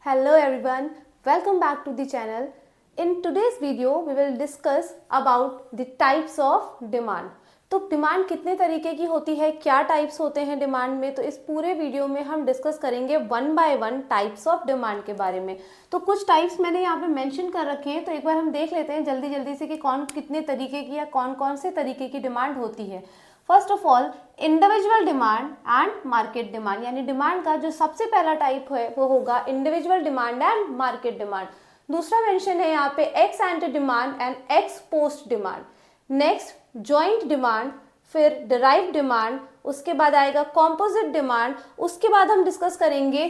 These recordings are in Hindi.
Hello everyone, welcome back to the channel. In today's video, we will discuss about the types of demand. तो डिमांड कितने तरीके की होती है, क्या टाइप्स होते हैं डिमांड में, तो इस पूरे वीडियो में हम डिस्कस करेंगे one by one types of demand के बारे में। तो कुछ टाइप्स मैंने यहाँ पे मेंशन कर रखे हैं, तो एक बार हम देख लेते हैं जल्दी जल्दी से कि कौन कितने तरीके की या कौन कौन से तरीके की डिमांड होती है। First of all, individual demand and market demand, यानी डिमांड का जो सबसे पहला टाइप है वो होगा individual demand and market demand. दूसरा मेंशन है यहाँ पे x एंटे demand and x post demand. Next joint demand, फिर डिराइव डिमांड, उसके बाद आएगा कॉम्पोजिट डिमांड, उसके बाद हम डिस्कस करेंगे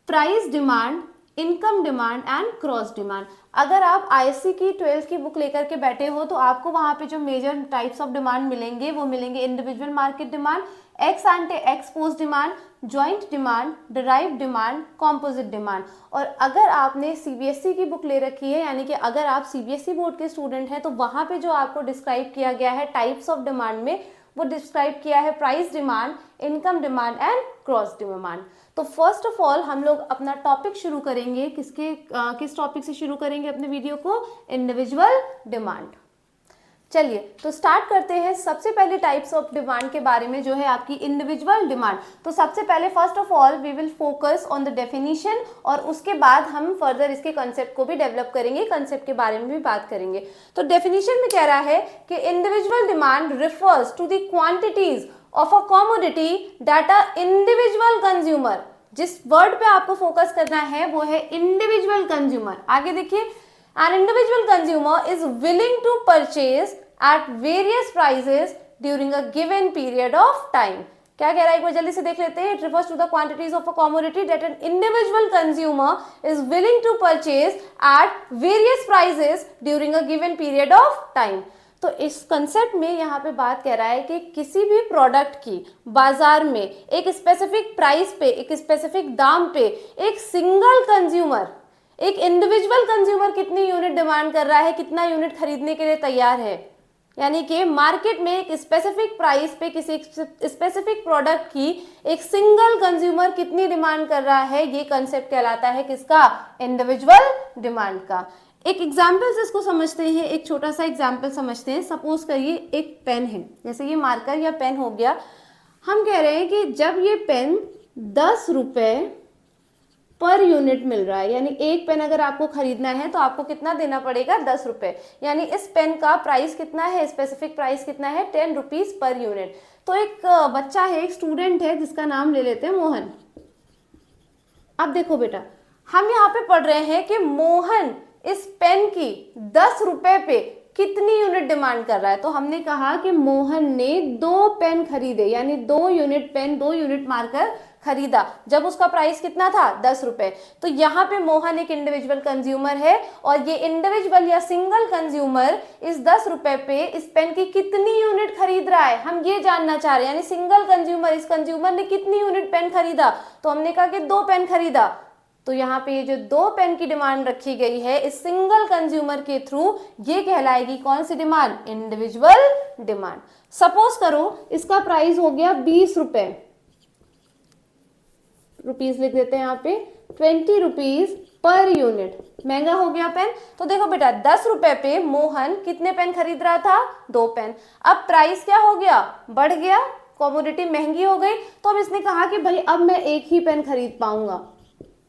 price demand, income demand and cross demand. अगर आप आईएससी की 12th की बुक लेकर के बैठे हो तो आपको वहां पे जो मेजर टाइप्स ऑफ डिमांड मिलेंगे वो मिलेंगे individual market demand, x एंटे x post demand, joint demand, derive demand, composite demand. और अगर आपने सीबीएसई की बुक ले रखी है, यानी कि अगर आप सीबीएसई बोर्ड के स्टूडेंट हैं, तो वहां पे जो आपको डिस्क्राइब किया गया है टाइप्स ऑफ डिमांड में, वो डिस्क्राइब किया है price demand, income demand and cross demand. तो फर्स्ट ऑफ ऑल हम लोग अपना टॉपिक शुरू करेंगे किस टॉपिक से शुरू करेंगे अपने वीडियो को, इंडिविजुअल डिमांड। चलिए तो स्टार्ट करते हैं सबसे पहले टाइप्स ऑफ डिमांड के बारे में, जो है आपकी इंडिविजुअल डिमांड। तो सबसे पहले first of all we will focus on the definition, और उसके बाद हम फर्दर इसके कंसेप्ट को भी डेवलप करेंगे, कंसेप्ट के बारे में भी बात करेंगे। तो डेफिनेशन में कह रहा है कि individual demand refers to the quantities of a commodity that a individual consumer, जिस वर्ड पे आपको फोकस करना है वो है इंडिविजुअल कंज्यूमर। आगे देखिए, an individual consumer is willing to purchase at various prices during a given period of time. क्या कह रहा है एक बार जल्दी से देख लेते हैं। It refers to the quantities of a commodity that an individual consumer is willing to purchase at various prices during a given period of time. तो इस कंसेप्ट में यहाँ पे बात कह रहा है कि किसी भी प्रोडक्ट की बाजार में एक स्पेसिफिक प्राइस पे, एक स्पेसिफिक दाम पे एक सिंगल कंज्यूमर, एक इंडिविजुअल कंज्यूमर कितनी यूनिट डिमांड कर रहा है, कितना यूनिट खरीदने के लिए तैयार है। यानी कि मार्केट में एक स्पेसिफिक प्राइस पे किसी स्पेसिफिक प्रोडक्ट की एक सिंगल कंज्यूमर कितनी डिमांड कर रहा है, ये कंसेप्ट कहलाता है किसका, इंडिविजुअल डिमांड का। एक एग्जाम्पल से इसको समझते हैं, एक छोटा सा एग्जाम्पल समझते हैं। सपोज करिए एक पेन है, जैसे ये मार्कर या पेन हो गया। हम कह रहे हैं कि जब ये पेन 10 रुपए पर यूनिट मिल रहा है, यानी एक पेन अगर आपको खरीदना है तो आपको कितना देना पड़ेगा, 10 रुपए। यानी इस पेन का प्राइस कितना है, स्पेसिफिक प्राइस कितना है, 10 रुपीज पर यूनिट। तो एक बच्चा है, एक स्टूडेंट है जिसका नाम ले लेते हैं मोहन। अब देखो बेटा, हम यहाँ पे पढ़ रहे हैं कि मोहन इस पेन की 10 रुपए पे कितनी यूनिट डिमांड कर रहा है। तो हमने कहा कि मोहन ने 2 पेन खरीदे, यानी 2 यूनिट पेन, 2 यूनिट मार्कर खरीदा, जब उसका प्राइस कितना था, 10 रुपए। तो यहाँ पे मोहन एक इंडिविजुअल कंज्यूमर है, और ये इंडिविजुअल या सिंगल कंज्यूमर इस 10 रुपए पे इस पेन की कितनी यूनिट खरीद रहा है, हम ये जानना चाह रहे हैं। यानी सिंगल कंज्यूमर, इस कंज्यूमर ने कितनी यूनिट पेन खरीदा, तो हमने कहा कि 2 पेन खरीदा। तो यहाँ पे ये जो 2 पेन की डिमांड रखी गई है इस सिंगल कंज्यूमर के थ्रू, ये कहलाएगी कौन सी डिमांड, इंडिविजुअल डिमांड। सपोज करो इसका प्राइस हो गया 20 रुपए, रुपीज लिख देते हैं यहाँ पे, 20 रुपीज पर यूनिट, महंगा हो गया पेन। तो देखो बेटा, 10 रुपए पे मोहन कितने पेन खरीद रहा था, 2 पेन। अब प्राइस क्या हो गया, बढ़ गया, कमोडिटी महंगी हो गई। तो अब इसने कहा कि भाई अब मैं एक ही पेन खरीद पाऊंगा,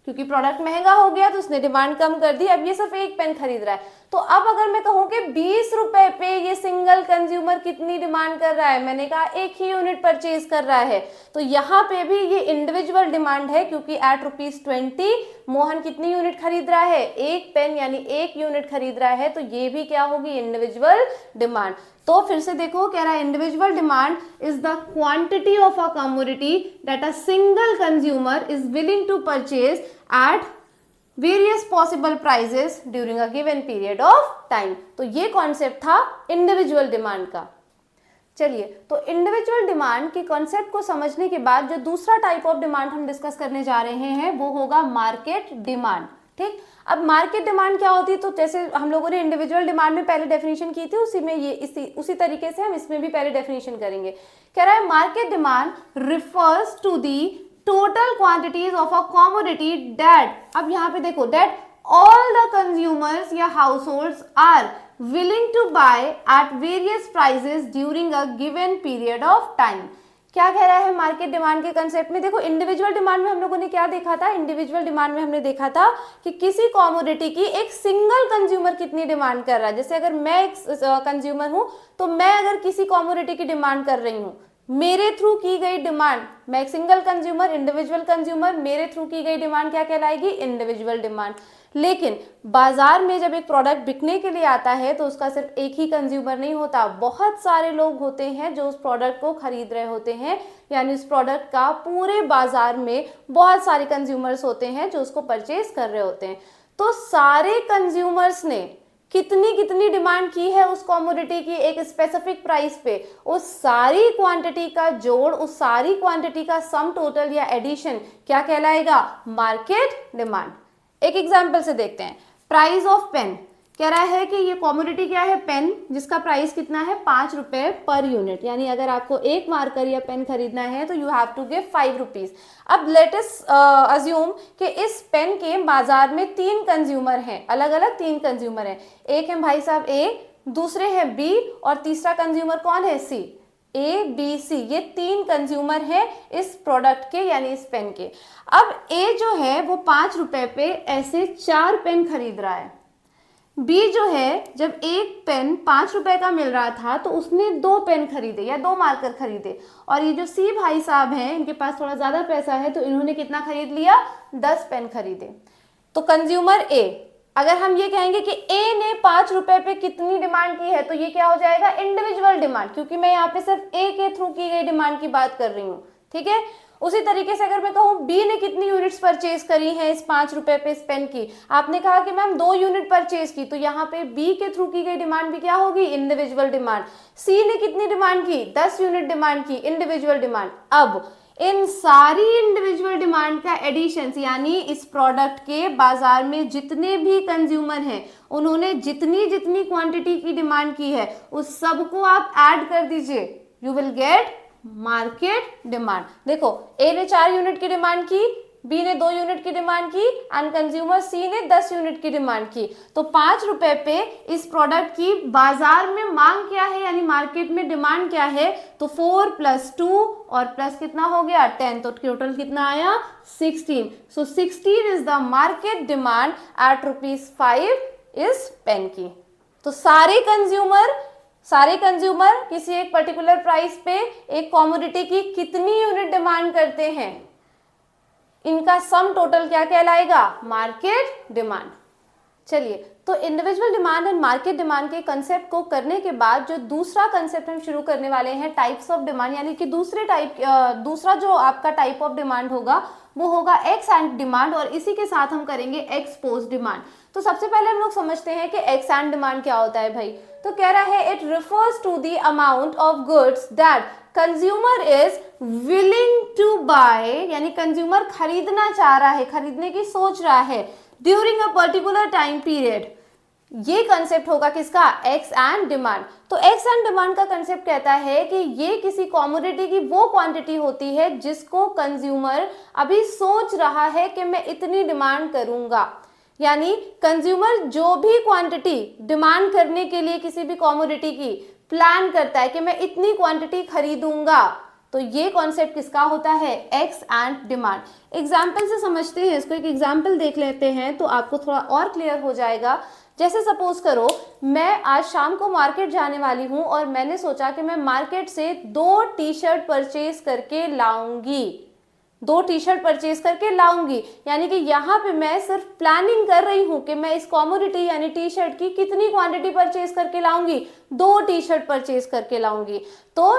क्योंकि प्रोडक्ट महंगा हो गया तो उसने डिमांड कम कर दी, अब ये सिर्फ एक पेन खरीद रहा है। तो अब अगर मैं कहूँ कि 20 रुपए पे ये सिंगल कंज्यूमर कितनी डिमांड कर रहा है, मैंने कहा एक ही यूनिट परचेज कर रहा है, तो यहाँ पे भी ये इंडिविजुअल डिमांड है, क्योंकि एट ₹20 मोहन कितनी यूनिट खरीद रहा है, एक पेन, यानी एक यूनिट खरीद रहा है। तो ये भी क्या होगी, इंडिविजुअल डिमांड। तो फिर से देखो, कह रहा है individual demand is the quantity of a commodity that a single consumer is willing to purchase at various possible prices during a given period of time. तो ये कॉन्सेप्ट था इंडिविजुअल डिमांड का। चलिए, तो इंडिविजुअल डिमांड के कॉन्सेप्ट को समझने के बाद जो दूसरा टाइप ऑफ डिमांड हम डिस्कस करने जा रहे हैं वो होगा मार्केट डिमांड। ठीक, अब मार्केट डिमांड क्या होती है, तो जैसे हम लोगों ने इंडिविजुअल डिमांड में पहले डेफिनेशन की थी, उसी में ये उसी तरीके से हम इसमें भी पहले डेफिनेशन करेंगे। कह रहा है market demand refers to the total quantities of a commodity that, अब यहाँ पे देखो, दैट ऑल द कंज्यूमर्स या households are willing to buy at various prices during a given period of time. क्या कह रहा है मार्केट डिमांड के कंसेप्ट में? देखो, इंडिविजुअल डिमांड में हम लोगों ने क्या देखा था? इंडिविजुअल डिमांड में हमने देखा था कि किसी कॉमोडिटी की एक सिंगल कंज्यूमर कितनी डिमांड कर रहा है। जैसे अगर मैं एक कंज्यूमर हूं, तो मैं अगर किसी कॉमोडिटी की डिमांड कर रही हूं, मेरे थ्रू की गई डिमांड, मैं एक सिंगल कंज्यूमर, इंडिविजुअल कंज्यूमर, मेरे थ्रू की गई डिमांड क्या कहलाएगी? Individual demand. लेकिन बाजार में जब एक प्रोडक्ट बिकने के लिए आता है तो उसका सिर्फ एक ही कंज्यूमर नहीं होता, बहुत सारे लोग होते हैं जो उस प्रोडक्ट को खरीद रहे होते हैं, यानी उस प्रोडक्ट का पूरे बाजार में बहुत सारे कंज्यूमर्स होते हैं जो उसको परचेज कर रहे होते हैं। तो सारे कंज्यूमर्स ने कितनी कितनी डिमांड की है उस कॉमोडिटी की एक स्पेसिफिक प्राइस पे, उस सारी क्वांटिटी का जोड़, उस सारी क्वांटिटी का सम टोटल या एडिशन क्या कहलाएगा? Market demand. एक एग्जांपल से देखते हैं। प्राइस ऑफ पेन कह रहा है कि ये कॉमोडिटी क्या है? पेन, जिसका प्राइस कितना है? 5 रुपए पर यूनिट, यानी अगर आपको एक मार्कर या पेन खरीदना है तो you have to give 5 rupees. अब लेट अस अज्यूम कि इस पेन के बाजार में 3 कंज्यूमर हैं, अलग अलग 3 कंज्यूमर हैं। एक है भाई साहब ए, दूसरे हैं बी और तीसरा कंज्यूमर कौन है? सी। ए बी सी, ये 3 कंज्यूमर हैं इस प्रोडक्ट के, यानी इस पेन के। अब ए जो है वो 5 रुपए पे ऐसे 4 पेन खरीद रहा है। बी जो है, जब एक पेन 5 रुपए का मिल रहा था तो उसने 2 पेन खरीदे या 2 मार्कर खरीदे। और ये जो सी भाई साहब हैं, इनके पास थोड़ा ज्यादा पैसा है तो इन्होंने कितना खरीद लिया? 10 पेन खरीदे। तो कंज्यूमर ए, अगर हम ये कहेंगे कि ए ने 5 रुपए पे कितनी डिमांड की है, तो ये क्या हो जाएगा? इंडिविजुअल डिमांड, क्योंकि मैं यहाँ पे सिर्फ ए के थ्रू की गई डिमांड की बात कर रही हूँ। ठीक है। उसी तरीके से अगर मैं कहूँ बी ने कितनी यूनिट्स परचेज करी है इस 5 रुपए पे इस पेन की, आपने कहा कि मैम 2 यूनिट परचेज की, तो यहाँ पे बी के थ्रू की गई डिमांड भी क्या होगी? Individual demand. सी ने कितनी डिमांड की? 10 यूनिट डिमांड की, इंडिविजुअल डिमांड। अब इन सारी इंडिविजुअल डिमांड का एडिशन, यानी इस प्रोडक्ट के बाजार में जितने भी कंज्यूमर हैं, उन्होंने जितनी जितनी क्वांटिटी की डिमांड की है, उस सबको आप ऐड कर दीजिए, you will get market demand. देखो, ए ने 4 यूनिट की डिमांड की, बी ने 2 यूनिट की डिमांड की एंड कंज्यूमर सी ने 10 यूनिट की डिमांड की। तो 5 रुपए पे इस प्रोडक्ट की बाजार में मांग क्या है, यानी मार्केट में डिमांड क्या है? तो 4 + 2 और प्लस कितना हो गया? 10, तो टोटल कितना आया? 16। सो 16 is the market demand eight ₹5 इस पेन की। तो सारे कंज्यूमर किसी एक पर्टिकुलर प्राइस पे एक कॉमोडिटी की कितनी यूनिट डिमांड करते हैं, इनका सम टोटल क्या कहलाएगा? Market demand. चलिए, तो individual demand and market demand के कंसेप्ट को करने के बाद जो दूसरा कंसेप्ट हम शुरू करने वाले हैं, टाइप्स ऑफ डिमांड, यानी कि दूसरा जो आपका टाइप ऑफ डिमांड होगा वो होगा एक्स एंड डिमांड, और इसी के साथ हम करेंगे एक्सपोज डिमांड। तो सबसे पहले हम लोग समझते हैं कि एक्स एंड डिमांड क्या होता है भाई। तो कह रहा है it refers to the amount of goods that consumer is willing to buy, यानी कंज्यूमर खरीदना चाह रहा है, खरीदने की सोच रहा है during a particular time period. ये कंसेप्ट होगा किसका? Ex and demand. तो एक्स एंड डिमांड का कंसेप्ट कहता है कि ये किसी कॉमोडिटी की वो क्वांटिटी होती है जिसको कंज्यूमर अभी सोच रहा है कि मैं इतनी डिमांड करूंगा, यानी कंज्यूमर जो भी क्वांटिटी डिमांड करने के लिए किसी भी कॉमोडिटी की प्लान करता है कि मैं इतनी क्वांटिटी खरीदूंगा, तो ये कॉन्सेप्ट किसका होता है? X and demand. एग्जाम्पल से समझते हैं इसको, एक एग्जाम्पल देख लेते हैं तो आपको थोड़ा और क्लियर हो जाएगा। जैसे सपोज करो मैं आज शाम को मार्केट जाने वाली हूं और मैंने सोचा कि मैं मार्केट से 2 टी-शर्ट परचेज करके लाऊंगी, 2 टी-शर्ट परचेज करके लाऊंगी, यानी कि यहाँ पे मैं सिर्फ प्लानिंग कर रही हूँ कि मैं इस कॉमोडिटी यानी टी-शर्ट की कितनी क्वांटिटी परचेज करके लाऊंगी? 2 टी-शर्ट परचेज करके लाऊंगी। तो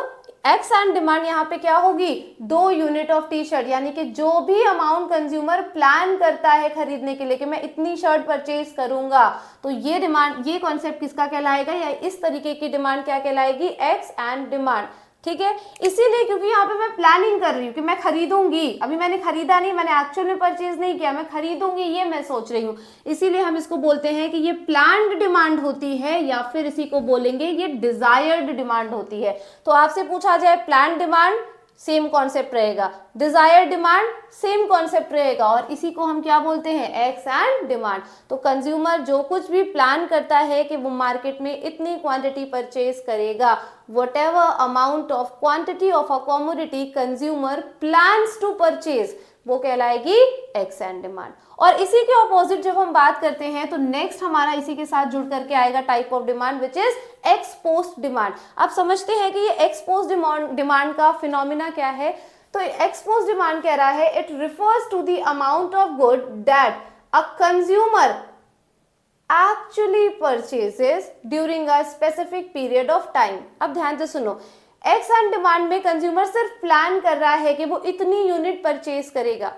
एक्स एंड डिमांड यहाँ पे क्या होगी? 2 यूनिट ऑफ टी शर्ट, यानी कि जो भी अमाउंट कंज्यूमर प्लान करता है खरीदने के लिए कि मैं इतनी शर्ट परचेज करूंगा, तो ये डिमांड, ये कॉन्सेप्ट किसका कहलाएगा, या इस तरीके की डिमांड क्या कहलाएगी? X and demand. ठीक है, इसीलिए क्योंकि यहाँ पे मैं प्लानिंग कर रही हूँ कि मैं खरीदूंगी, अभी मैंने खरीदा नहीं, मैंने एक्चुअल में परचेज नहीं किया, मैं खरीदूंगी, ये मैं सोच रही हूँ, इसीलिए हम इसको बोलते हैं कि ये प्लान्ड डिमांड होती है, या फिर इसी को बोलेंगे ये डिजायर्ड डिमांड होती है। तो आपसे पूछा जाए प्लान्ड डिमांड सेम कॉन्सेप्ट रहेगा, डिजायर डिमांड सेम कॉन्सेप्ट रहेगा, और इसी को हम क्या बोलते हैं, एक्स एंड डिमांड। तो कंज्यूमर जो कुछ भी प्लान करता है कि वो मार्केट में इतनी क्वांटिटी परचेज करेगा, whatever amount of quantity of a commodity consumer plans to purchase, वो कहलाएगी एक्स एंड डिमांड। और इसी के ऑपोजिट जब हम बात करते हैं तो नेक्स्ट हमारा इसी के साथ जुड़ करके आएगा type of demand which is ex post demand. आप समझते हैं कि ये एक्स पोस्ट डिमांड का फिनोमिना क्या है। तो एक्स पोस्ट डिमांड कह रहा है it refers to the amount of good that a consumer actually purchases during a specific period of time। अब ध्यान से सुनो, एक्स एंड डिमांड में कंज्यूमर सिर्फ प्लान कर रहा है कि वो इतनी यूनिट परचेज करेगा,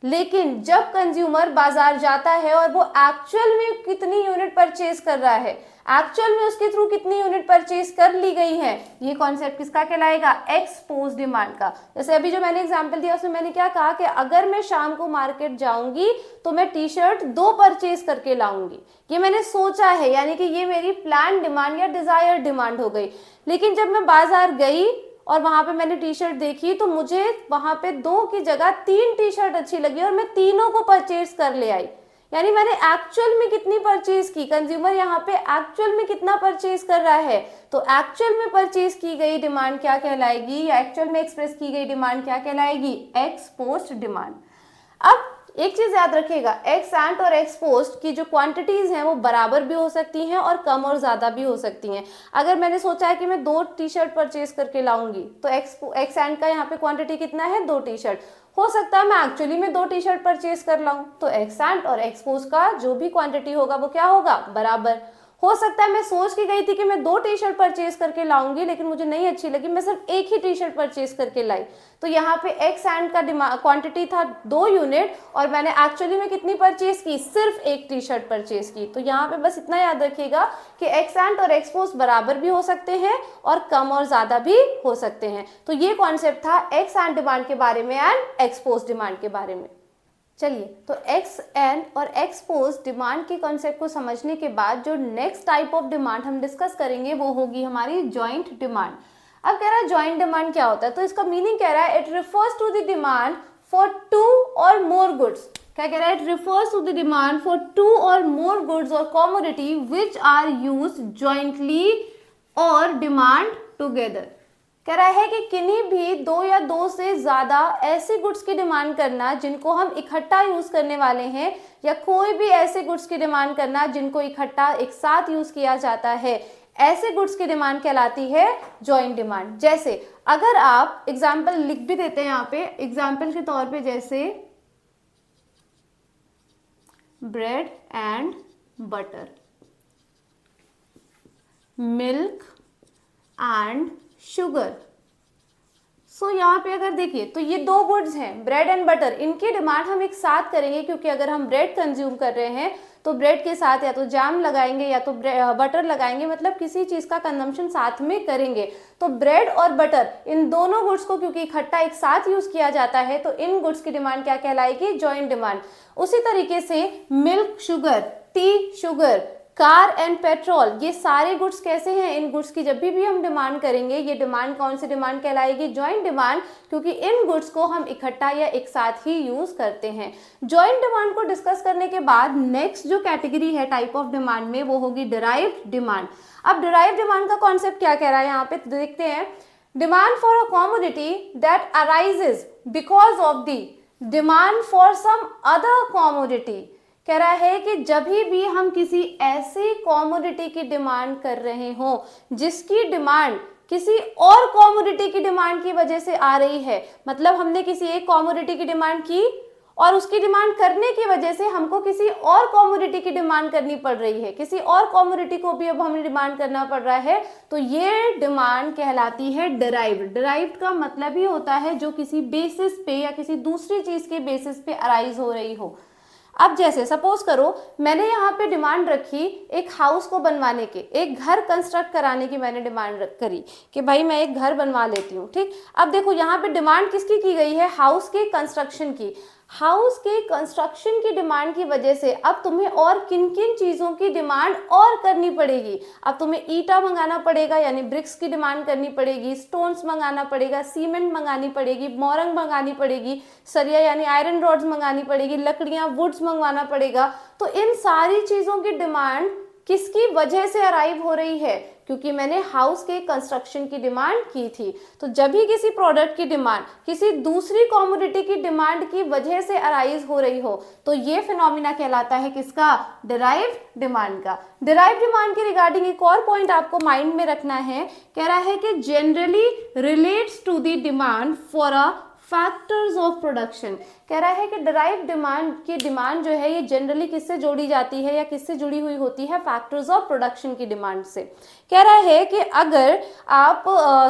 लेकिन जब कंज्यूमर बाजार जाता है और वो एक्चुअल में कितनी यूनिट परचेज कर रहा है, एक्चुअल में उसके थ्रू कितनी यूनिट परचेज कर ली गई है, ये कॉन्सेप्ट किसका कहलाएगा, एक्स पोस्ट डिमांड का। जैसे अभी जो मैंने एग्जांपल दिया उसमें मैंने क्या कहा कि अगर मैं शाम को मार्केट जाऊंगी तो मैं टी शर्ट 2 परचेज करके लाऊंगी, ये मैंने सोचा है, यानी कि ये मेरी प्लान डिमांड या डिजायर डिमांड हो गई। लेकिन जब मैं बाजार गई और वहां पे मैंने टी शर्ट देखी तो मुझे वहां पे 2 की जगह 3 टी शर्ट अच्छी लगी और मैं तीनों को परचेज कर ले आई, यानी मैंने एक्चुअल में कितनी परचेज की, कंज्यूमर यहाँ पे एक्चुअल में कितना परचेज कर रहा है, तो एक्चुअल में परचेज की गई डिमांड क्या कहलाएगी, या एक्चुअल में एक्सप्रेस की गई डिमांड क्या कहलाएगी, एक्स पोस्ट डिमांड। अब एक चीज याद रखिएगा, एक्स एंट और एक्स पोस्ट की जो क्वांटिटीज हैं वो बराबर भी हो सकती हैं और कम और ज्यादा भी हो सकती हैं। अगर मैंने सोचा है कि मैं 2 टी शर्ट परचेज करके लाऊंगी तो एक्स एंट का यहाँ पे क्वांटिटी कितना है, 2 टी शर्ट। हो सकता है मैं एक्चुअली में 2 टी शर्ट परचेज कर लाऊं, तो एक्स एंट और एक्स पोस्ट का जो भी क्वांटिटी होगा वो क्या होगा, बराबर। हो सकता है मैं सोच के गई थी कि मैं 2 टी शर्ट परचेज करके लाऊंगी, लेकिन मुझे नहीं अच्छी लगी, मैं सिर्फ एक ही टी शर्ट परचेज करके लाई, तो यहाँ पे एक्स एंड का क्वांटिटी था 2 यूनिट और मैंने एक्चुअली में कितनी परचेज की, सिर्फ 1 टी शर्ट परचेज की। तो यहाँ पे बस इतना याद रखिएगा कि एक्स एंड और एक्स पोस्ट बराबर भी हो सकते हैं और कम और ज्यादा भी हो सकते हैं। तो ये कॉन्सेप्ट था एक्स एंड डिमांड के बारे में एंड एक्स पोस्ट डिमांड के बारे में। चलिए, तो एक्स एंड और एक्स पोस्ट डिमांड के कॉन्सेप्ट को समझने के बाद जो नेक्स्ट टाइप ऑफ डिमांड हम डिस्कस करेंगे वो होगी हमारी जॉइंट डिमांड। अब कह रहा है जॉइंट डिमांड क्या होता है, तो इसका मीनिंग कह रहा है it refers to the demand for 2 or more goods. क्या कह रहा है, it refers to the demand for 2 or more goods or commodity which are used jointly or demand together. कह रहा है कि किन्हीं भी 2 या 2 से ज्यादा ऐसे गुड्स की डिमांड करना जिनको हम इकट्ठा यूज करने वाले हैं, या कोई भी ऐसे गुड्स की डिमांड करना जिनको इकट्ठा एक साथ यूज किया जाता है, ऐसे गुड्स की डिमांड कहलाती है जॉइंट डिमांड। जैसे अगर आप एग्जाम्पल लिख भी देते हैं यहाँ पे एग्जाम्पल के तौर पे, जैसे bread and butter, milk and sugar. So यहाँ पे अगर देखिए तो ये 2 गुड्स हैं, ब्रेड एंड बटर, इनकी डिमांड हम एक साथ करेंगे, क्योंकि अगर हम ब्रेड कंज्यूम कर रहे हैं तो ब्रेड के साथ या तो जैम लगाएंगे या तो बटर लगाएंगे, मतलब किसी चीज का कंजम्पशन साथ में करेंगे। तो ब्रेड और बटर इन दोनों गुड्स को क्योंकि इकट्ठा एक साथ यूज किया जाता है तो इन गुड्स की डिमांड क्या कहलाएगी, जॉइंट डिमांड। उसी तरीके से milk sugar, T sugar, car and petrol, ये सारे गुड्स कैसे हैं, इन गुड्स की जब भी हम डिमांड करेंगे ये डिमांड कौन सी डिमांड कहलाएगी, जॉइंट डिमांड, क्योंकि इन गुड्स को हम इकट्ठा या एक साथ ही यूज करते हैं। जॉइंट डिमांड को डिस्कस करने के बाद नेक्स्ट जो कैटेगरी है टाइप ऑफ डिमांड में वो होगी डिराइव्ड डिमांड। अब डिराइव्ड डिमांड का कॉन्सेप्ट क्या कह रहा है यहाँ पे देखते हैं। Demand for a commodity that arises because of the demand for some other commodity. कह रहा है कि जब भी हम किसी ऐसी कमोडिटी की डिमांड कर रहे हो जिसकी डिमांड किसी और कमोडिटी की डिमांड की वजह से आ रही है, मतलब हमने किसी एक कमोडिटी की डिमांड की और उसकी डिमांड करने की वजह से हमको किसी और कमोडिटी की डिमांड करनी पड़ रही है, किसी और कमोडिटी को भी अब हमें डिमांड करना पड़ रहा है, तो ये डिमांड कहलाती है डिराइव्ड। डिराइव्ड का मतलब ही होता है जो किसी बेसिस पे या किसी दूसरी चीज के बेसिस पे अराइज हो रही हो। अब जैसे सपोज करो मैंने यहाँ पे डिमांड रखी एक हाउस को बनवाने के, एक घर कंस्ट्रक्ट कराने की मैंने डिमांड करी कि भाई मैं एक घर बनवा लेती हूँ, ठीक। अब देखो यहाँ पे डिमांड किसकी की गई है, हाउस के कंस्ट्रक्शन की। हाउस के कंस्ट्रक्शन की डिमांड की वजह से अब तुम्हें और किन किन चीज़ों की डिमांड और करनी पड़ेगी। अब तुम्हें ईटा मंगाना पड़ेगा यानी ब्रिक्स की डिमांड करनी पड़ेगी, स्टोन्स मंगाना पड़ेगा, सीमेंट मंगानी पड़ेगी, मोरंग मंगानी पड़ेगी, सरिया यानी आयरन रॉड्स मंगानी पड़ेगी, लकड़ियाँ वुड्स मंगवाना पड़ेगा। तो इन सारी चीज़ों की डिमांड किसकी वजह से अराइव हो रही है? क्योंकि मैंने हाउस के कंस्ट्रक्शन की डिमांड की थी। तो जब भी किसी प्रोडक्ट की डिमांड किसी दूसरी कमोडिटी की डिमांड की वजह से अराइज हो रही हो तो ये फिनोमिना कहलाता है किसका? डिराइव्ड डिमांड का। डिराइव्ड डिमांड के रिगार्डिंग एक और पॉइंट आपको माइंड में रखना है, कह रहा है कि generally relates to the demand for a factors of production. कह रहा है कि डिराइव डिमांड की डिमांड जो है ये जनरली किससे जोड़ी जाती है या किससे जुड़ी हुई होती है? फैक्टर्स ऑफ प्रोडक्शन की डिमांड से। कह रहा है कि अगर आप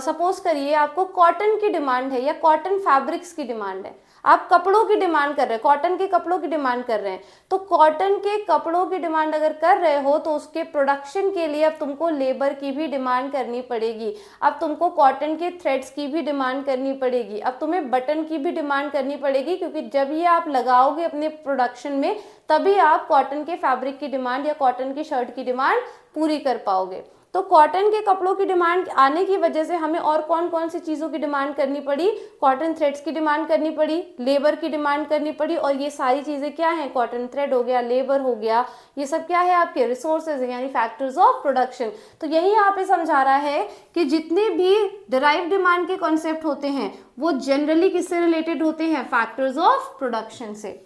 सपोज करिए आपको कॉटन की डिमांड है या कॉटन फैब्रिक्स की डिमांड है, आप कपड़ों की डिमांड कर रहे हैं, कॉटन के कपड़ों की डिमांड कर रहे हैं, तो कॉटन के कपड़ों की डिमांड अगर कर रहे हो तो उसके प्रोडक्शन के लिए अब तुमको लेबर की भी डिमांड करनी पड़ेगी, अब तुमको कॉटन के थ्रेड्स की भी डिमांड करनी पड़ेगी, अब तुम्हें बटन की भी डिमांड करनी पड़ेगी, क्योंकि जब ये आप लगाओगे अपने प्रोडक्शन में तभी आप कॉटन के फैब्रिक की डिमांड या कॉटन की शर्ट की डिमांड पूरी कर पाओगे। तो कॉटन के कपड़ों की डिमांड आने की वजह से हमें और कौन कौन सी चीज़ों की डिमांड करनी पड़ी? कॉटन थ्रेड्स की डिमांड करनी पड़ी, लेबर की डिमांड करनी पड़ी, और ये सारी चीज़ें क्या हैं? कॉटन थ्रेड हो गया, लेबर हो गया, ये सब क्या है? आपके रिसोर्सेज है यानी फैक्टर्स ऑफ प्रोडक्शन। तो यही यहाँ पे समझा रहा है कि जितने भी डिराइव डिमांड के कॉन्सेप्ट होते हैं वो जनरली किससे रिलेटेड होते हैं? फैक्टर्स ऑफ प्रोडक्शन से।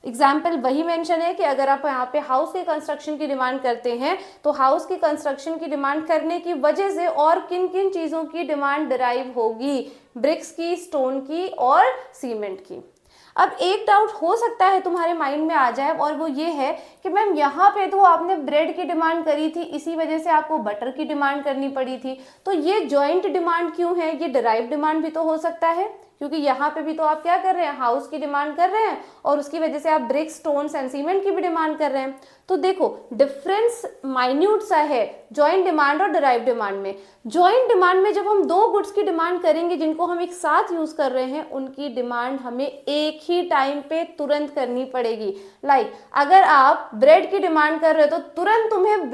एग्जाम्पल वही मेंशन है कि अगर आप यहाँ पे हाउस के कंस्ट्रक्शन की डिमांड करते हैं तो हाउस के कंस्ट्रक्शन की डिमांड करने की वजह से और किन किन चीज़ों की डिमांड डिराइव होगी? ब्रिक्स की, स्टोन की और सीमेंट की। अब एक डाउट हो सकता है तुम्हारे माइंड में आ जाए और वो ये है कि मैम यहाँ पे तो आपने ब्रेड की डिमांड करी थी, इसी वजह से आपको बटर की डिमांड करनी पड़ी थी, तो ये जॉइंट डिमांड क्यों है? ये डिराइव डिमांड भी तो हो सकता है, क्योंकि यहाँ पे भी तो आप क्या कर रहे हैं? हाउस की डिमांड कर रहे हैं और उसकी वजह से आप ब्रिक, स्टोन्स एंड सीमेंट की भी डिमांड कर रहे हैं। तो देखो डिफरेंस माइन्यूट सा है जॉइंट डिमांड और डिराइव डिमांड में। जॉइंट डिमांड में जब हम दो गुड्स की डिमांड करेंगे जिनको हम एक साथ यूज कर रहे हैं, उनकी डिमांड हमें एक ही टाइम पे तुरंत करनी पड़ेगी। लाइक अगर आप ब्रेड की डिमांड कर रहे हो तो तुरंत तुम्हें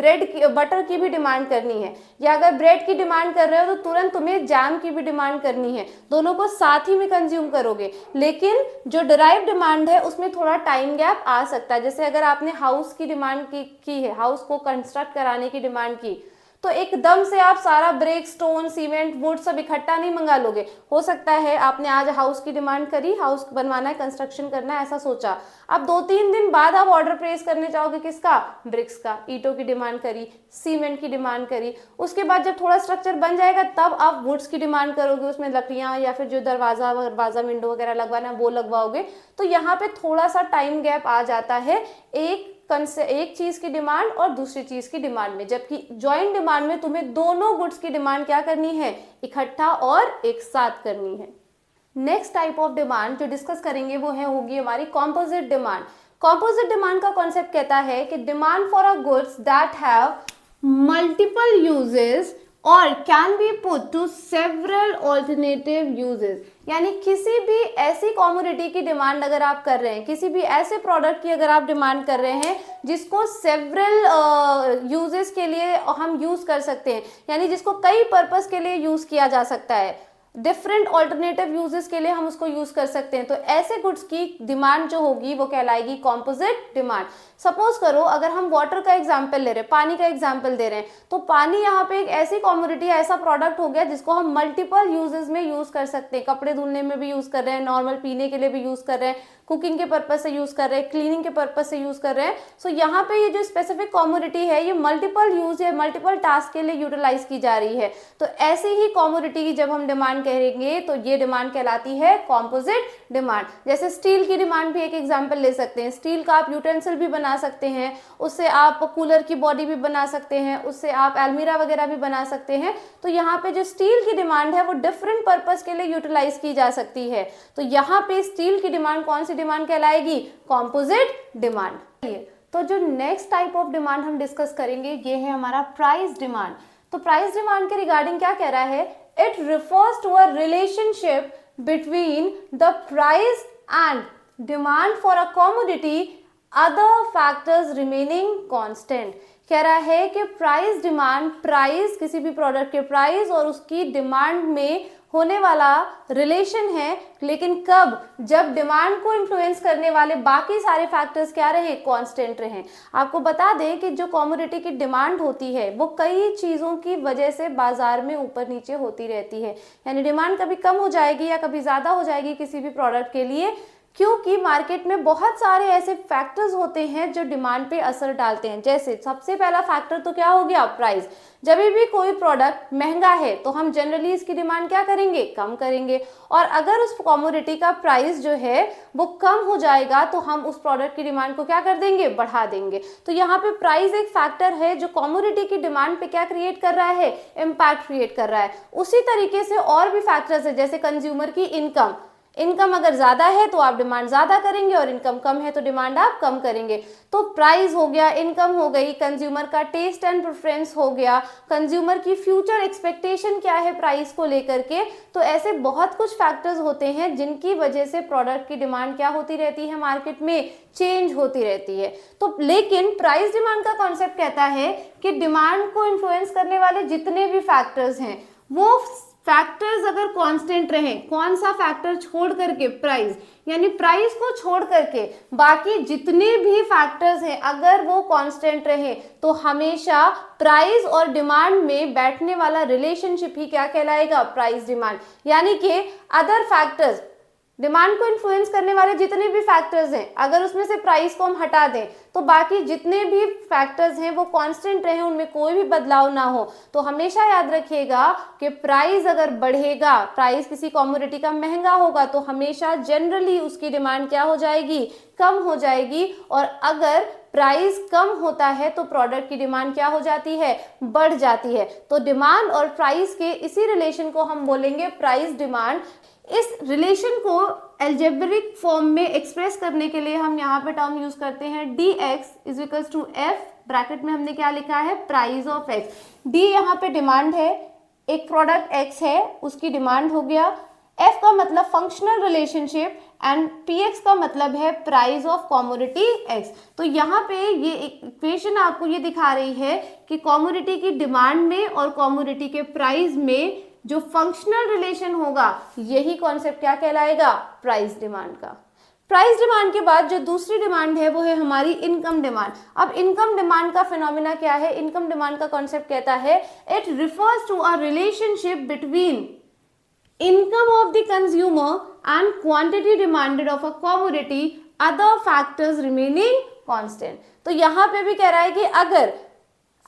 बटर की भी डिमांड करनी है, या अगर ब्रेड की डिमांड कर रहे हो तो तुरंत तुम्हें जैम की भी डिमांड करनी है, दोनों को साथ ही में कंज्यूम करोगे। लेकिन जो डिराइव डिमांड है उसमें थोड़ा टाइम गैप आ सकता है। जैसे अगर आपने हाउस की डिमांड की है, हाउस को कंस्ट्रक्ट कराने की डिमांड की, तो एकदम से आप सारा ब्रिक, स्टोन, सीमेंट, वुड सब इकट्ठा नहीं मंगा लोगे। हो सकता है आपने आज हाउस की डिमांड करी, हाउस बनवाना है, कंस्ट्रक्शन करना है, ऐसा सोचा, अब 2-3 दिन बाद आप ऑर्डर प्लेस करने चाहोगे किसका? ब्रिक्स का। ईंटों की डिमांड करी, सीमेंट की डिमांड करी, उसके बाद जब थोड़ा स्ट्रक्चर बन जाएगा तब आप वुड्स की डिमांड करोगे, उसमें लकड़ियां या फिर जो दरवाजा विंडो वगैरह लगवाना है वो लगवाओगे। तो यहाँ पे थोड़ा सा टाइम गैप आ जाता है एक चीज की डिमांड और दूसरी चीज की डिमांड में, जबकि जॉइंट डिमांड में तुम्हें दोनों गुड्स की डिमांड क्या करनी है? इकट्ठा और एक साथ करनी है। नेक्स्ट टाइप ऑफ डिमांड जो डिस्कस करेंगे वो होगी हमारी कॉम्पोजिट डिमांड। कॉम्पोजिट डिमांड का कॉन्सेप्ट कहता है कि demand for a goods that have multiple uses और can be put to several alternative uses. यानी किसी भी ऐसी कमोडिटी की डिमांड अगर आप कर रहे हैं, किसी भी ऐसे प्रोडक्ट की अगर आप डिमांड कर रहे हैं जिसको सेवरल यूजेस के लिए हम यूज कर सकते हैं, यानी जिसको कई पर्पस के लिए यूज किया जा सकता है, डिफरेंट ऑल्टरनेटिव यूजेस के लिए हम उसको यूज कर सकते हैं, तो ऐसे गुड्स की डिमांड जो होगी वो कहलाएगी कॉम्पोजिट डिमांड। सपोज करो अगर हम वाटर का एग्जांपल ले रहे हैं, पानी का एग्जांपल दे रहे हैं, तो पानी यहाँ पे एक ऐसी कमोडिटी, ऐसा प्रोडक्ट हो गया जिसको हम मल्टीपल यूजेस में यूज कर सकते हैं। कपड़े धुलने में भी यूज कर रहे हैं, नॉर्मल पीने के लिए भी यूज कर रहे हैं, कुकिंग के पर्पज से यूज कर रहे हैं, क्लीनिंग के पर्पज से यूज कर रहे हैं। सो यहाँ पे ये जो स्पेसिफिक कमोडिटी है ये मल्टीपल यूज या मल्टीपल टास्क के लिए यूटिलाइज की जा रही है। तो ऐसी ही कमोडिटी की जब हम डिमांड करेंगे तो ये डिमांड कहलाती है कॉम्पोजिट डिमांड। जैसे स्टील की डिमांड भी एक एग्जाम्पल ले सकते हैं। स्टील का आप यूटेंसिल भी बना सकते हैं, उससे आप कूलर की बॉडी भी बना सकते हैं, उससे आप अलमीरा वगैरह भी बना सकते हैं। तो यहाँ पे जो स्टील की डिमांड है वो डिफरेंट पर्पस के लिए यूटिलाइज की जा सकती है। तो यहाँ पे स्टील की डिमांड कौन सी डिमांड कहलाएगी? Composite demand. तो जो नेक्स्ट टाइप ऑफ डिमांड हम डिस्कस करेंगे ये है हमारा प्राइस डिमांड। तो प्राइस डिमांड के रिगार्डिंग क्या कह रहा है? It refers to a relationship between the price and demand for a commodity other factors remaining constant. कह रहा है कि प्राइस डिमांड, प्राइस किसी भी प्रोडक्ट के प्राइस और उसकी डिमांड में होने वाला रिलेशन है, लेकिन कब? जब डिमांड को इन्फ्लुएंस करने वाले बाकी सारे फैक्टर्स क्या रहे? कांस्टेंट रहे। आपको बता दें कि जो कमोडिटी की डिमांड होती है वो कई चीज़ों की वजह से बाजार में ऊपर नीचे होती रहती है, यानी डिमांड कभी कम हो जाएगी या कभी ज़्यादा हो जाएगी किसी भी प्रोडक्ट के लिए, क्योंकि मार्केट में बहुत सारे ऐसे फैक्टर्स होते हैं जो डिमांड पे असर डालते हैं। जैसे सबसे पहला फैक्टर तो क्या हो गया? प्राइस। जब भी कोई प्रोडक्ट महंगा है तो हम जनरली इसकी डिमांड क्या करेंगे? कम करेंगे। और अगर उस कमोडिटी का प्राइस जो है वो कम हो जाएगा तो हम उस प्रोडक्ट की डिमांड को क्या कर देंगे? बढ़ा देंगे। तो यहाँ पे प्राइस एक फैक्टर है जो कमोडिटी की डिमांड पे क्या क्रिएट कर रहा है? इम्पैक्ट क्रिएट कर रहा है। उसी तरीके से और भी फैक्टर्स है, जैसे कंज्यूमर की इनकम। इनकम अगर ज़्यादा है तो आप डिमांड ज़्यादा करेंगे और इनकम कम है तो डिमांड आप कम करेंगे। तो प्राइस हो गया, इनकम हो गई, कंज्यूमर का टेस्ट एंड प्रेफरेंस हो गया, कंज्यूमर की फ्यूचर एक्सपेक्टेशन क्या है प्राइस को लेकर के। तो ऐसे बहुत कुछ फैक्टर्स होते हैं जिनकी वजह से प्रोडक्ट की डिमांड क्या होती रहती है? मार्केट में चेंज होती रहती है। तो लेकिन प्राइस डिमांड का कॉन्सेप्ट कहता है कि डिमांड को इन्फ्लुएंस करने वाले जितने भी फैक्टर्स हैं वो फैक्टर्स अगर कांस्टेंट रहे, कौन सा फैक्टर छोड़ करके? प्राइस। यानी प्राइस को छोड़ करके बाकी जितने भी फैक्टर्स हैं अगर वो कांस्टेंट रहे तो हमेशा प्राइस और डिमांड में बैठने वाला रिलेशनशिप ही क्या कहलाएगा? Price demand. यानी कि अदर फैक्टर्स, डिमांड को इन्फ्लुएंस करने वाले जितने भी फैक्टर्स हैं अगर उसमें से प्राइस को हम हटा दें तो बाकी जितने भी फैक्टर्स हैं वो कांस्टेंट रहे, उनमें कोई भी बदलाव ना हो। तो हमेशा याद रखिएगा कि प्राइस अगर बढ़ेगा, प्राइस किसी कमोडिटी का महंगा होगा तो हमेशा जनरली उसकी डिमांड क्या हो जाएगी? कम हो जाएगी। और अगर प्राइस कम होता है तो प्रोडक्ट की डिमांड क्या हो जाती है? बढ़ जाती है। तो डिमांड और प्राइस के इसी रिलेशन को हम बोलेंगे प्राइस डिमांड। इस रिलेशन को एल्जेब्रिक फॉर्म में एक्सप्रेस करने के लिए हम यहाँ पे टर्म यूज करते हैं dx is equals to f, bracket में हमने क्या लिखा है? Price of x। d यहाँ पे डिमांड है, एक प्रोडक्ट x है उसकी डिमांड हो गया, f का मतलब फंक्शनल रिलेशनशिप एंड px का मतलब है प्राइस ऑफ कमोडिटी x। तो यहाँ पे ये इक्वेशन आपको ये दिखा रही है कि कमोडिटी की डिमांड में और कमोडिटी के प्राइस में जो फंक्शनल रिलेशन होगा यही कॉन्सेप्ट क्या कहलाएगा? प्राइस डिमांड का। प्राइस डिमांड के बाद जो दूसरी डिमांड है वो है हमारी इनकम डिमांड। अब इनकम डिमांड का फिनोमिना क्या है? इनकम डिमांड का कॉन्सेप्ट कहता है it refers to a relationship between income of the consumer and quantity demanded of a commodity other factors remaining constant. तो यहाँ पे भी कह रहा है कि अगर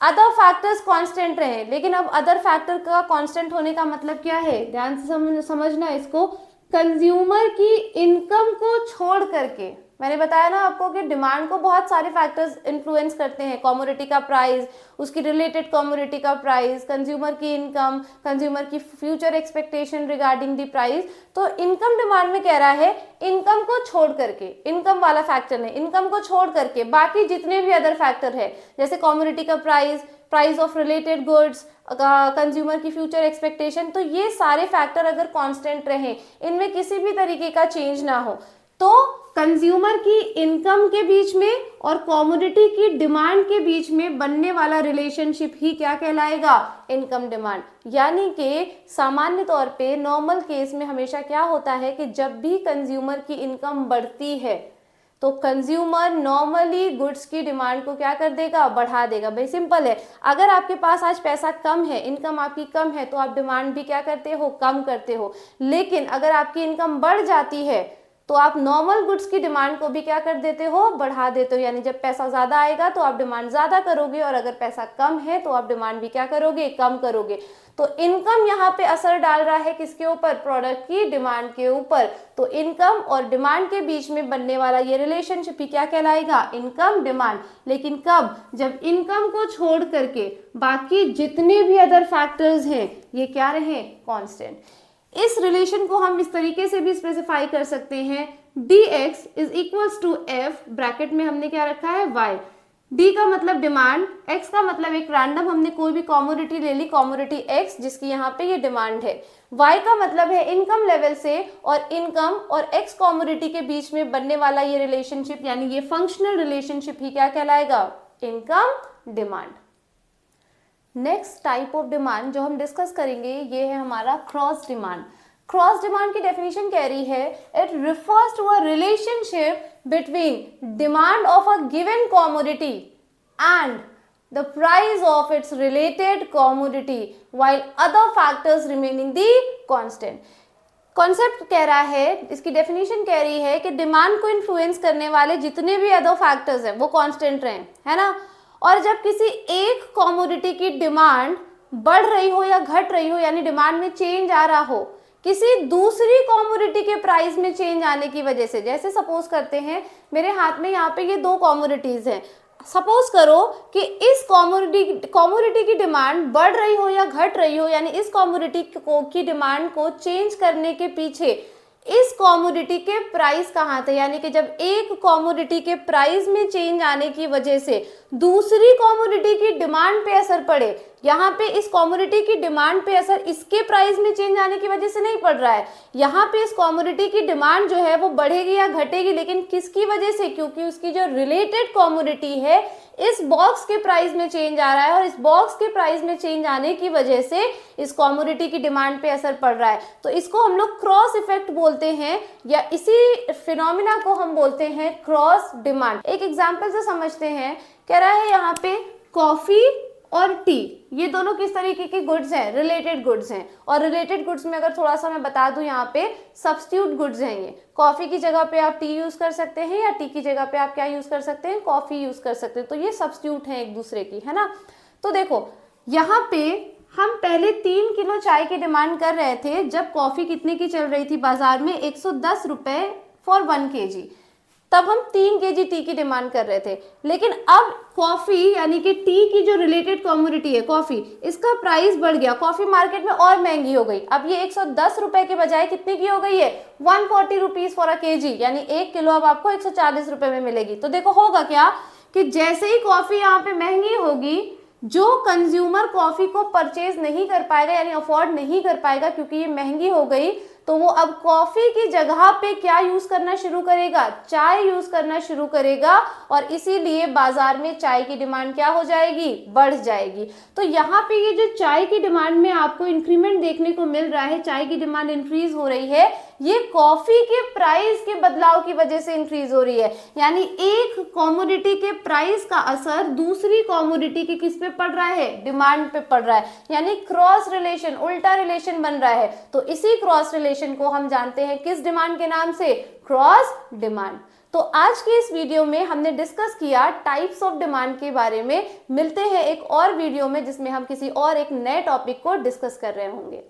अदर फैक्टर्स कांस्टेंट रहे, लेकिन अब अदर फैक्टर का कांस्टेंट होने का मतलब क्या है? ध्यान से समझना इसको। कंज्यूमर की इनकम को छोड़ करके, मैंने बताया ना आपको कि डिमांड को बहुत सारे फैक्टर्स इन्फ्लुएंस करते हैं, कमोडिटी का प्राइस, उसकी रिलेटेड कमोडिटी का प्राइस, कंज्यूमर की इनकम, कंज्यूमर की future expectation regarding the price. तो इनकम डिमांड में कह रहा है इनकम को छोड़ करके, इनकम वाला फैक्टर है, इनकम को छोड़ करके बाकी जितने भी अदर फैक्टर है जैसे कमोडिटी का price, price of related goods, consumer की फ्यूचर एक्सपेक्टेशन, तो ये सारे फैक्टर अगर कांस्टेंट रहे, इनमें किसी भी तरीके का चेंज ना हो, तो कंज्यूमर की इनकम के बीच में और कमोडिटी की डिमांड के बीच में बनने वाला रिलेशनशिप ही क्या कहलाएगा? Income demand. यानी कि सामान्य तौर पे नॉर्मल केस में हमेशा क्या होता है कि जब भी कंज्यूमर की इनकम बढ़ती है तो कंज्यूमर नॉर्मली गुड्स की डिमांड को क्या कर देगा? बढ़ा देगा। भाई सिंपल है, अगर आपके पास आज पैसा कम है, इनकम आपकी कम है, तो आप डिमांड भी क्या करते हो? कम करते हो। लेकिन अगर आपकी इनकम बढ़ जाती है तो आप नॉर्मल गुड्स की डिमांड को भी क्या कर देते हो? बढ़ा देते हो। यानी जब पैसा ज़्यादा आएगा तो आप डिमांड ज़्यादा करोगे और अगर पैसा कम है तो आप डिमांड भी क्या करोगे? कम करोगे। तो इनकम यहाँ पे असर डाल रहा है किसके ऊपर? प्रोडक्ट की डिमांड के ऊपर। तो इनकम और डिमांड के बीच में बनने वाला ये रिलेशनशिप ही क्या कहलाएगा? Income demand. लेकिन कब? जब इनकम को छोड़ करके बाकी जितने भी अदर फैक्टर्स हैं ये क्या रहे? कांस्टेंट। इस रिलेशन को हम इस तरीके से भी स्पेसिफाई कर सकते हैं dx is equals to f, bracket में हमने क्या रखा है? y। डी का मतलब डिमांड, एक्स का मतलब एक रैंडम हमने कोई भी कॉमोडिटी ले ली, कॉमोडिटी एक्स जिसकी यहाँ पे ये डिमांड है। वाई का मतलब है इनकम लेवल से और इनकम और एक्स कॉमोडिटी के बीच में बनने वाला ये रिलेशनशिप, यानी ये फंक्शनल रिलेशनशिप ही क्या कहलाएगा, income demand. Next type of demand जो हम डिस्कस करेंगे ये है हमारा क्रॉस डिमांड। क्रॉस डिमांड की डेफिनेशन कह रही है it refers to a relationship between demand of a given commodity and the price of its related commodity while other factors remaining the constant. Concept कह रहा है, इसकी डेफिनेशन कह रही है कि डिमांड को इन्फ्लुएंस करने वाले जितने भी अदर फैक्टर्स हैं वो कांस्टेंट रहें, है ना। और जब किसी एक कॉमोडिटी की डिमांड बढ़ रही हो या घट रही हो, यानी डिमांड में चेंज आ रहा हो किसी दूसरी कॉमोडिटी के प्राइस में चेंज आने की वजह से, जैसे सपोज करते हैं मेरे हाथ में यहाँ पे ये दो कॉमोडिटीज हैं, सपोज करो कि इस कॉमोडिटी की डिमांड बढ़ रही हो या घट रही हो, यानी इस कॉमोडिटी की डिमांड को चेंज करने के पीछे इस कॉमोडिटी के प्राइस कहाँ थे, यानी कि जब एक कॉमोडिटी के प्राइस में चेंज आने की वजह से दूसरी कॉमोडिटी की डिमांड पे असर पड़े, यहाँ पे इस कॉमोडिटी की डिमांड पे असर इसके प्राइस में चेंज आने की वजह से नहीं पड़ रहा है, यहाँ पे इस कॉमोडिटी की डिमांड जो है वो बढ़ेगी या घटेगी, लेकिन किसकी वजह से, क्योंकि उसकी जो रिलेटेड कॉमोडिटी है इस बॉक्स के प्राइस में चेंज आ रहा है और इस बॉक्स के प्राइस में चेंज आने की वजह से इस कॉमोडिटी की डिमांड पे असर पड़ रहा है। तो इसको हम लोग क्रॉस इफेक्ट बोलते हैं या इसी फिनोमिना को हम बोलते हैं क्रॉस डिमांड। एक एग्जांपल से समझते हैं, कह रहा है यहाँ पे कॉफी और टी ये दोनों किस तरीके के गुड्स हैं, रिलेटेड गुड्स हैं। और रिलेटेड गुड्स में अगर थोड़ा सा मैं बता दूं, यहाँ पे सब्स्टिट्यूट गुड्स हैं। ये कॉफी की जगह पे आप टी यूज कर सकते हैं या टी की जगह पे आप क्या यूज कर सकते हैं, कॉफी यूज कर सकते हैं। तो ये सब्स्टिट्यूट हैं एक दूसरे की, है ना। तो देखो यहाँ पे हम पहले 3 किलो चाय की डिमांड कर रहे थे जब कॉफी कितने की चल रही थी बाजार में, 110 रुपए फॉर 1 kg, तब हम 3 kg टी की डिमांड कर रहे थे। लेकिन अब कॉफी यानी कि टी की जो रिलेटेड कॉमोडिटी है कॉफी, इसका प्राइस बढ़ गया, कॉफी मार्केट में और महंगी हो गई। अब ये 110 रुपए के बजाय कितने की हो गई है, 140 रुपीज फॉर अ kg, यानी 1 किलो अब आपको 140 रुपए में मिलेगी। तो देखो होगा क्या कि जैसे ही कॉफी यहाँ पे महंगी होगी, जो कंज्यूमर कॉफी को परचेज नहीं कर पाएगा यानी अफोर्ड नहीं कर पाएगा क्योंकि ये महंगी हो गई, तो वो अब कॉफी की जगह पे क्या यूज करना शुरू करेगा, चाय यूज करना शुरू करेगा। और इसीलिए बाजार में चाय की डिमांड क्या हो जाएगी, बढ़ जाएगी। तो यहाँ पे ये जो चाय की डिमांड में आपको इंक्रीमेंट देखने को मिल रहा है, चाय की डिमांड इंक्रीज हो रही है, ये कॉफी के प्राइस के बदलाव की वजह से इंक्रीज हो रही है। यानी एक कॉमोडिटी के प्राइस का असर दूसरी कॉमोडिटी के किस पे पड़ रहा है, डिमांड पे पड़ रहा है, यानी क्रॉस रिलेशन, उल्टा रिलेशन बन रहा है। तो इसी क्रॉस रिलेशन को हम जानते हैं किस डिमांड के नाम से, क्रॉस डिमांड। तो आज की इस वीडियो में हमने डिस्कस किया टाइप्स ऑफ डिमांड के बारे में। मिलते हैं एक और वीडियो में जिसमें हम किसी और एक नए टॉपिक को डिस्कस कर रहे होंगे।